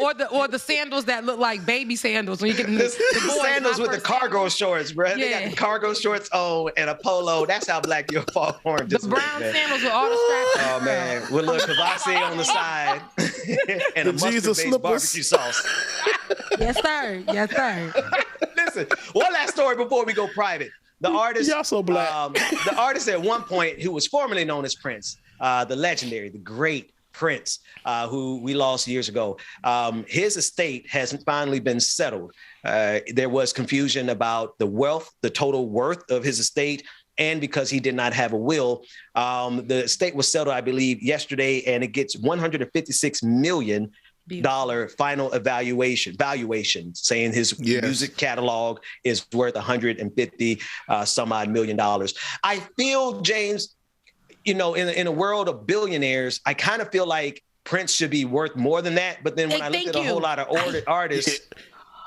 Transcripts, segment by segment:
or the sandals that look like baby sandals when you get the sandals with the cargo shorts, bro. Yeah. They got the cargo shorts on and a polo. That's how black your foghorn just the brown sandals with all the straps. Oh man, with a little kvasse on the side and a mustard-based barbecue sauce. Yes, sir. Yes, sir. Listen, one last story before we go private. The artist, y'all so black. The artist at one point who was formerly known as Prince, the legendary, the great Prince, who we lost years ago. His estate has finally been settled. There was confusion about the wealth, the total worth of his estate, and because he did not have a will. The estate was settled, I believe, yesterday, and it gets $156 million final valuation, saying his music catalog is worth 150 some odd million dollars. I feel, James, in a world of billionaires, I kind of feel like Prince should be worth more than that. But then when I look at a whole lot of artists,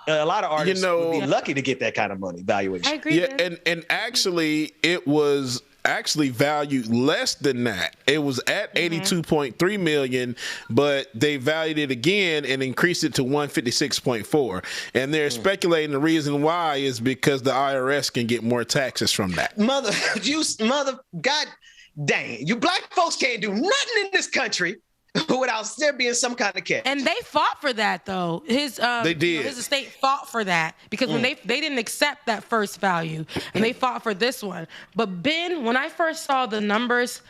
a lot of artists would be lucky to get that kind of money valuation. I agree. Yeah, and actually, it was valued less than that. It was at 82.3 million, but they valued it again and increased it to 156.4. And they're speculating the reason why is because the IRS can get more taxes from that. God dang, you black folks can't do nothing in this country without there being some kind of catch. And they fought for that, though. They did. His estate fought for that because when they didn't accept that first value, and they fought for this one. But Ben, when I first saw the numbers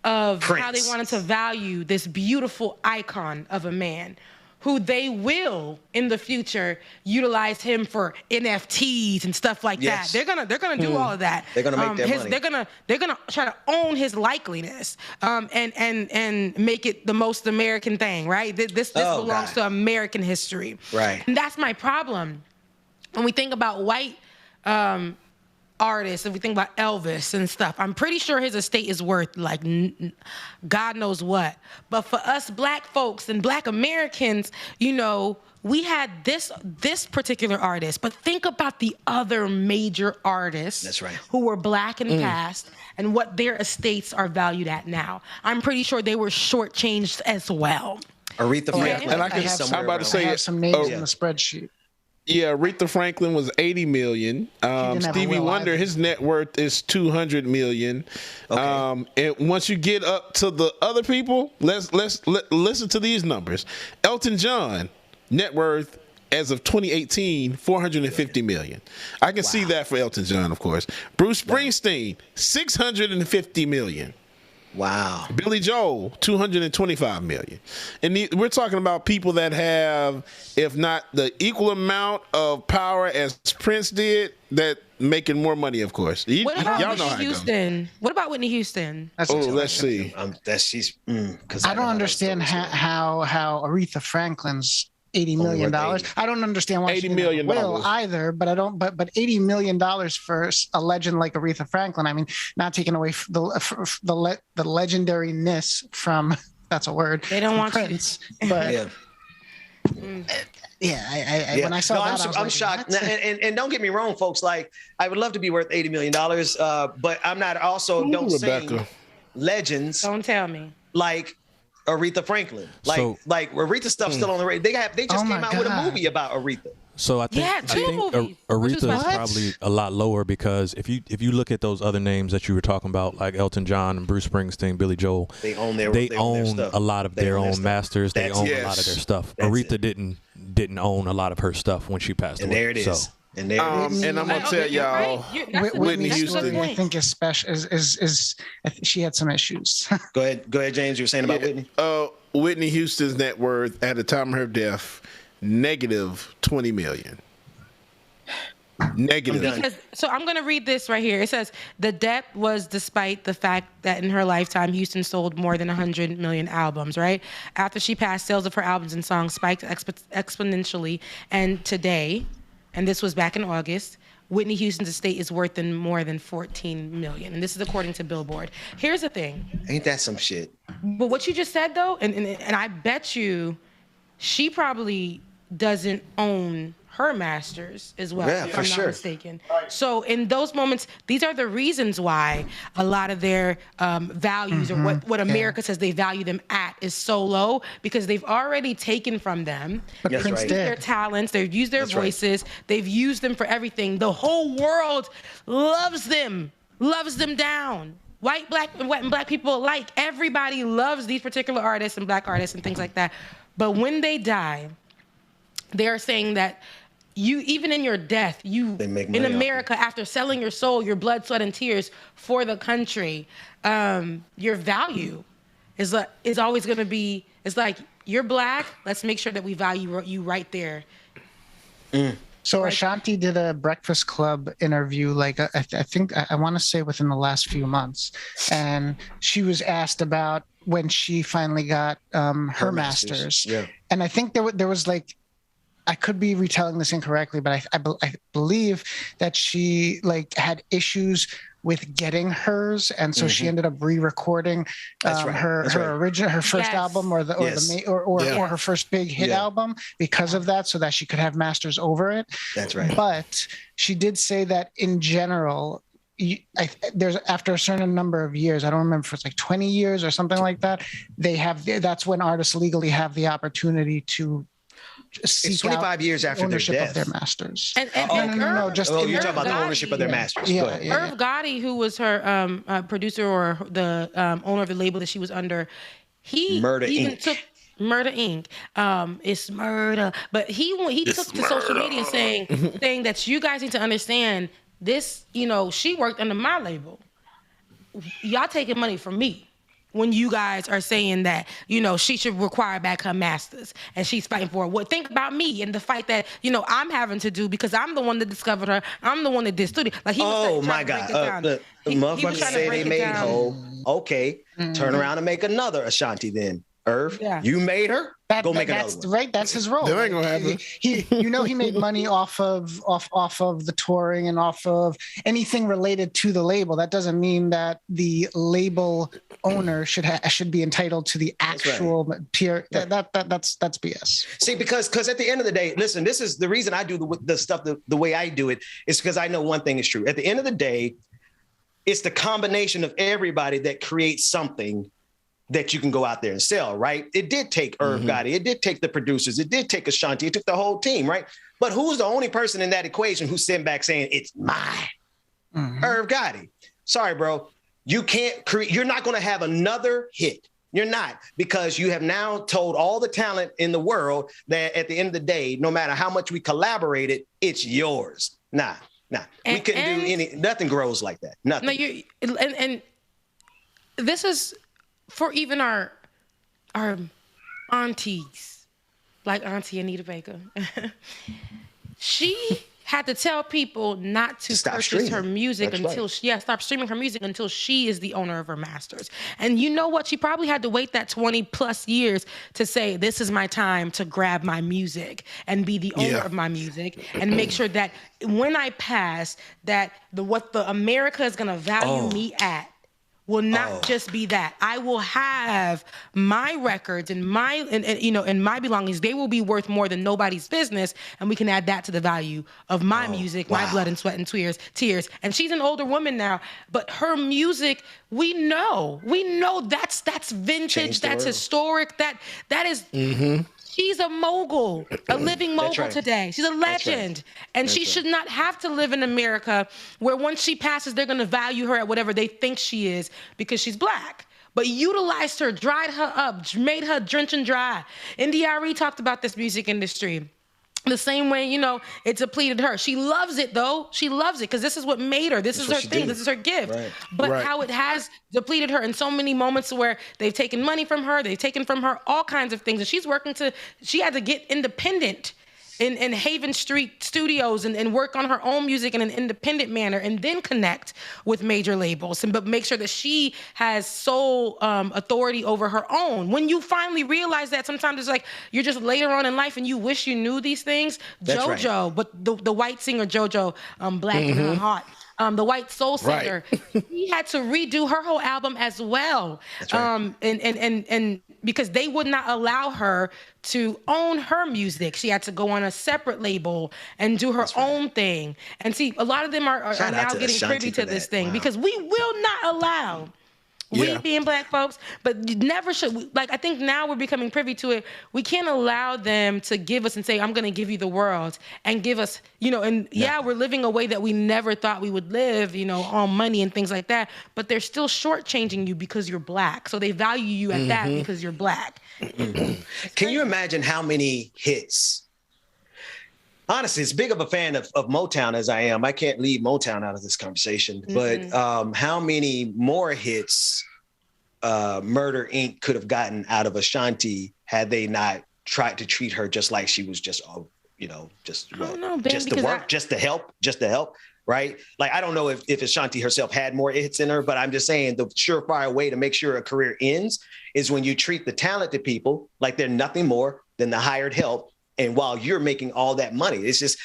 of Prince, how they wanted to value this beautiful icon of a man, who they will in the future utilize him for NFTs and stuff like that. They're gonna do all of that. They're gonna make their money. They're gonna try to own his likeliness and make it the most American thing, right? This belongs to American history, right? And that's my problem when we think about white artists. If we think about Elvis and stuff, I'm pretty sure his estate is worth like God knows what. But for us black folks and black Americans, we had this particular artist. But think about the other major artists. That's right. Who were black in the past and what their estates are valued at now. I'm pretty sure they were shortchanged as well. Aretha Franklin. And I'm about to say, I have some names in the spreadsheet. Yeah, Aretha Franklin was 80 million. Stevie Wonder, his net worth is 200 million. Okay. And once you get up to the other people, let's listen to these numbers. Elton John, net worth as of 2018, 450 million. I can see that for Elton John, of course. Bruce Springsteen, 650 million. Wow. Billy Joel, 225 million. And we're talking about people that have, if not the equal amount of power as Prince did, that making more money, of course. What about Whitney Houston? What about Whitney Houston? Let's see. I don't understand how Aretha Franklin's $80 million. I don't understand why she didn't will either, but but $80 million for a legend like Aretha Franklin. I mean, not taking away the legendariness from, that's a word. They don't want Prince, but when I saw that, I'm shocked. And don't get me wrong, folks. Like, I would love to be worth $80 million, but I'm not also don't sing legends. Don't tell me. Like Aretha Franklin, like Aretha stuff's still on the radio. They just came out with a movie about Aretha. So I think Aretha is probably a lot lower because if you look at those other names that you were talking about, like Elton John and Bruce Springsteen, Billy Joel, they own a lot of their own masters. They own a lot of their stuff. Aretha didn't own a lot of her stuff when she passed away. There it is. So. And there it is. And I'm gonna tell y'all, Whitney Houston, I think is special. Is she had some issues? Go ahead, James. You were saying about Whitney. Whitney Houston's net worth at the time of her death, negative 20 million. Negative. So I'm going to read this right here. It says, the debt was despite the fact that in her lifetime, Houston sold more than 100 million albums, right? After she passed, sales of her albums and songs spiked exponentially. And today, and this was back in August, Whitney Houston's estate is worth more than 14 million. And this is according to Billboard. Here's the thing. Ain't that some shit? But what you just said, though, and I bet you she probably doesn't own her masters as well, if I'm not mistaken. So in those moments, these are the reasons why a lot of their values, or what America says they value them at, is so low, because they've already taken from them. But Prince did. Their talents, they've used their voices, they've used them for everything. The whole world loves them down. White, black, and black people alike. Everybody loves these particular artists and black artists and things like that. But when they die, they're saying that you, even in your death, you in America, after selling your soul, your blood, sweat, and tears for the country, your value is always going to be. It's like, you're black. Let's make sure that we value you right there. So Ashanti did a Breakfast Club interview, like I think I want to say within the last few months, and she was asked about when she finally got her masters. Yeah. And I think there was like, I could be retelling this incorrectly, but I believe that she like had issues with getting hers, and so she ended up re-recording her first album, or her first big hit album because of that, so that she could have masters over it. That's right. But she did say that in general, there's, after a certain number of years, I don't remember if it's like 20 years or something like that, that's when artists legally have the opportunity to it's 25 years after their death. Of their masters. No, just you're talking about the ownership of their masters. Irv Gotti, who was her producer, or the owner of the label that she was under, he Murder even Inc. took Murder Inc. It's murder, but he took to social media saying that you guys need to understand this. She worked under my label. Y'all taking money from me. When you guys are saying that, she should require back her masters, and she's fighting for it. Well, think about me and the fight that, I'm having to do, because I'm the one that discovered her. I'm the one that did studio. Like, he was my God. The motherfuckers say they made Ho. Okay. Turn around and make another Ashanti then. Irv, you made her. Go make another one. Right, that's his role. That ain't gonna happen. He made money off of the touring and off of anything related to the label. That doesn't mean that the label owner should be entitled to the actual peer. That's BS. See, because at the end of the day, listen, this is the reason I do the stuff the way I do it, is because I know one thing is true. At the end of the day, it's the combination of everybody that creates something that you can go out there and sell, right? It did take Irv Gotti. It did take the producers. It did take Ashanti. It took the whole team, right? But who's the only person in that equation who's sitting back saying, it's mine? Irv Gotti. Sorry, bro. You can't create. You're not going to have another hit. You're not, because you have now told all the talent in the world that at the end of the day, no matter how much we collaborated, it's yours. Nah. We couldn't do nothing grows like that. Nothing. No, and this is for even our aunties, like Auntie Anita Baker. She had to tell people not to purchase her music stop streaming her music until she is the owner of her masters. And you know what? She probably had to wait that 20 plus years to say, this is my time to grab my music and be the owner of my music, and make sure that when I pass, that what the America is going to value me at will not just be that. I will have my records and my belongings. They will be worth more than nobody's business, and we can add that to the value of my music, my blood and sweat and tears. And she's an older woman now, but her music, we know that's vintage, that's historic, that is. She's a mogul, a living mogul today. She's a legend. And she should not have to live in America where once she passes, they're going to value her at whatever they think she is because she's black. But utilized her, dried her up, made her drench and dry. NDRE talked about this music industry. The same way, it depleted her. She loves it, though. She loves it because this is what made her. This is her thing. This is her gift. Right. But how it has depleted her in so many moments where they've taken money from her. They've taken from her all kinds of things. And she had to get independent in Haven Street Studios and work on her own music in an independent manner, and then connect with major labels, but make sure that she has sole authority over her own. When you finally realize that, sometimes it's like you're just later on in life and you wish you knew these things. JoJo, but the white singer JoJo, Black in Her Heart. the white soul singer, he had to redo her whole album as well. That's right. And because they would not allow her to own her music. She had to go on a separate label and do her own thing. And see, a lot of them are now getting privy to this thing because we will not allow we being black folks, but you never should. Like, I think now we're becoming privy to it. We can't allow them to give us and say, I'm going to give you the world and give us, and we're living a way that we never thought we would live, on money and things like that. But they're still shortchanging you because you're black. So they value you at that because you're black. Can you imagine how many hits? Honestly, as big of a fan of Motown as I am, I can't leave Motown out of this conversation. But how many more hits Murder Inc. could have gotten out of Ashanti had they not tried to treat her just like she was just to help, right? Like, I don't know if Ashanti herself had more hits in her, but I'm just saying the surefire way to make sure a career ends is when you treat the talented people like they're nothing more than the hired help. And while you're making all that money, it's just,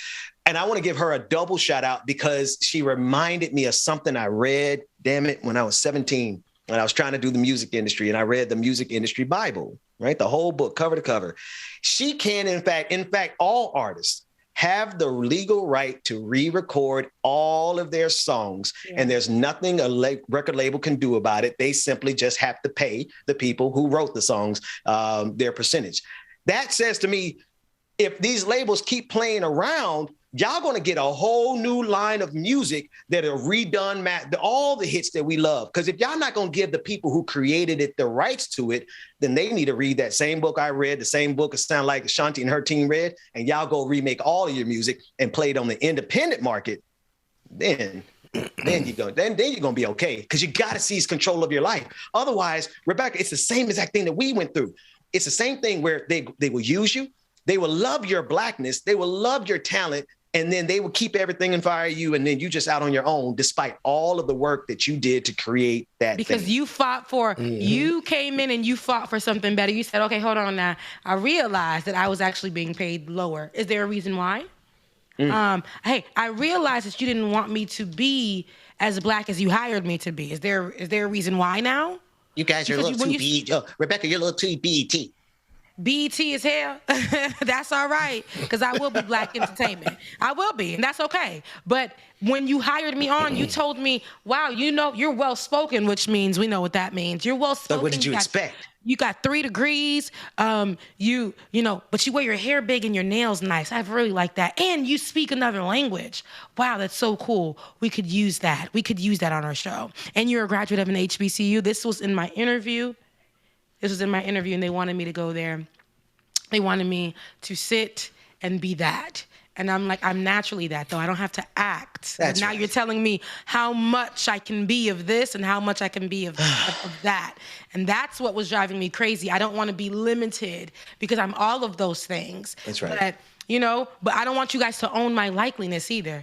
and I want to give her a double shout out because she reminded me of something I read, when I was 17, when I was trying to do the music industry, and I read the Music Industry Bible, right? The whole book, cover to cover. She can, in fact, all artists have the legal right to re-record all of their songs. Yeah. And there's nothing a record label can do about it. They simply just have to pay the people who wrote the songs their percentage. That says to me, if these labels keep playing around, y'all going to get a whole new line of music that are redone, all the hits that we love. Because if y'all not going to give the people who created it the rights to it, then they need to read that same book I read, the same book it sound like Ashanti and her team read, and y'all go remake all of your music and play it on the independent market. Then you're going to be okay, because you got to seize control of your life. Otherwise, Rebecca, it's the same exact thing that we went through. It's the same thing where they will use you. They will love your blackness. They will love your talent. And then they will keep everything and fire you. And then you just out on your own, despite all of the work that you did to create that because thing. You fought for, you came in and you fought for something better. You said, okay, hold on now. I realized that I was actually being paid lower. Is there a reason why? Hey, I realized that you didn't want me to be as black as you hired me to be. Is there a reason why now? You guys are a little too Rebecca, you're a little too BET. BET is hell. That's all right, because I will be black entertainment. I will be, and that's okay. But when you hired me on, you told me, wow, you're well-spoken, which means we know what that means. You're well-spoken. So what did you expect? You got 3 degrees. But you wear your hair big and your nails nice. I really like that. And you speak another language. Wow, that's so cool. We could use that. We could use that on our show. And you're a graduate of an HBCU. This was in my interview. And they wanted me to go there. They wanted me to sit and be that. And I'm like, I'm naturally that, though. I don't have to act. That's now right. You're telling me how much I can be of this and how much I can be of that. And that's what was driving me crazy. I don't want to be limited because I'm all of those things. That's right. But I don't want you guys to own my likeliness either.